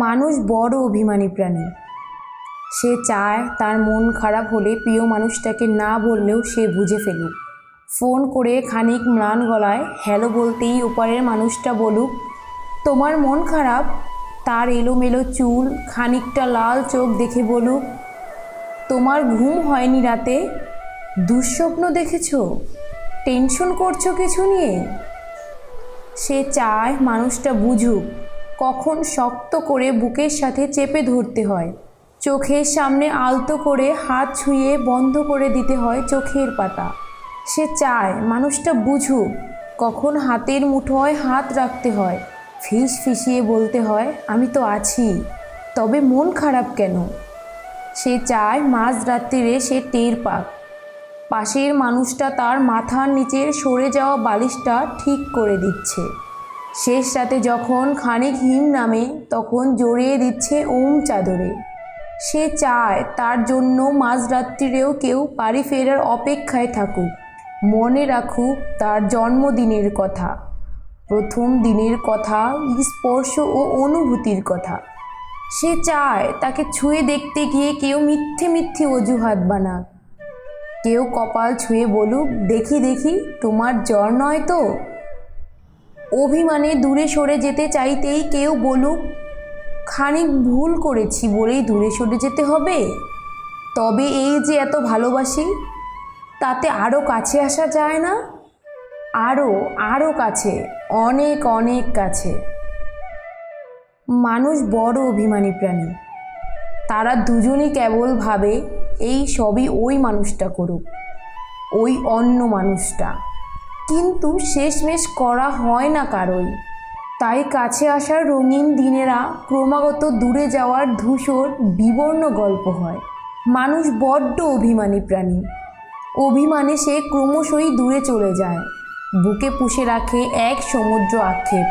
মানুষ বড় অভিমানী প্রাণী। সে চায় তার মন খারাপ হলে প্রিয় মানুষটাকে না বললেও সে বুঝে ফেলুক। ফোন করে খানিক ম্লান গলায় হ্যালো বলতেই ওপারের মানুষটা বলুক, তোমার মন খারাপ। তার এলোমেলো চুল, খানিকটা লাল চোখ দেখে বলুক, তোমার ঘুম হয়নি রাতে, দুঃস্বপ্ন দেখেছ, টেনশন করছো কিছু নিয়ে। সে চায় মানুষটা বুঝুক কখন শক্ত করে বুকের সাথে চেপে ধরতে হয়, চোখের সামনে আলতো করে হাত ছুঁয়ে বন্ধ করে দিতে হয় চোখের পাতা। সে চায় মানুষটা বুঝুক কখন হাতের মুঠোয় হাত রাখতে হয়, ফিস ফিসিয়ে বলতে হয় আমি তো আছি, তবে মন খারাপ কেন। সে চায় মাঝরাত্রিরে সে টের পাক পাশের মানুষটা তার মাথার নিচের সরে যাওয়া বালিশটা ঠিক করে দিচ্ছে। শেষ রাতে যখন খানিক হিম নামে তখন জড়িয়ে দিচ্ছে ওম চাদরে। সে চায় তার জন্য মাঝরাত্রিরেও কেউ বাড়ি ফেরার অপেক্ষায় থাকুক, মনে রাখুক তার জন্মদিনের কথা, প্রথম দিনের কথা, স্পর্শ ও অনুভূতির কথা। সে চায় তাকে ছুঁয়ে দেখতে গিয়ে কেউ মিথ্যে মিথ্যে অজুহাত বানাক, কেউ কপাল ছুঁয়ে বলুক দেখি দেখি তোমার জ্বর নয় তো। অভিমানে দূরে সরে যেতে চাইতেই কেউ বলুক খানিক ভুল করেছি বলেই দূরে সরে যেতে হবে, তবে এই যে এত ভালোবাসি তাতে আরও কাছে আসা যায় না, আরও আরও কাছে, অনেক অনেক কাছে। মানুষ বড় অভিমানী প্রাণী। তারা দুজনই কেবল ভাবে এই সবই ওই মানুষটা করুক, ওই অন্য মানুষটা, কিন্তু শেষমেশ করা হয় না কারোই। তাই কাছে আসার রঙিন দিনেরা ক্রমাগত দূরে যাওয়ার ধূসর বিবর্ণ গল্প হয়। মানুষ বড্ড অভিমানী প্রাণী। অভিমানে সে ক্রমশই দূরে চলে যায়, বুকে পুষে রাখে এক সমুদ্র আক্ষেপ।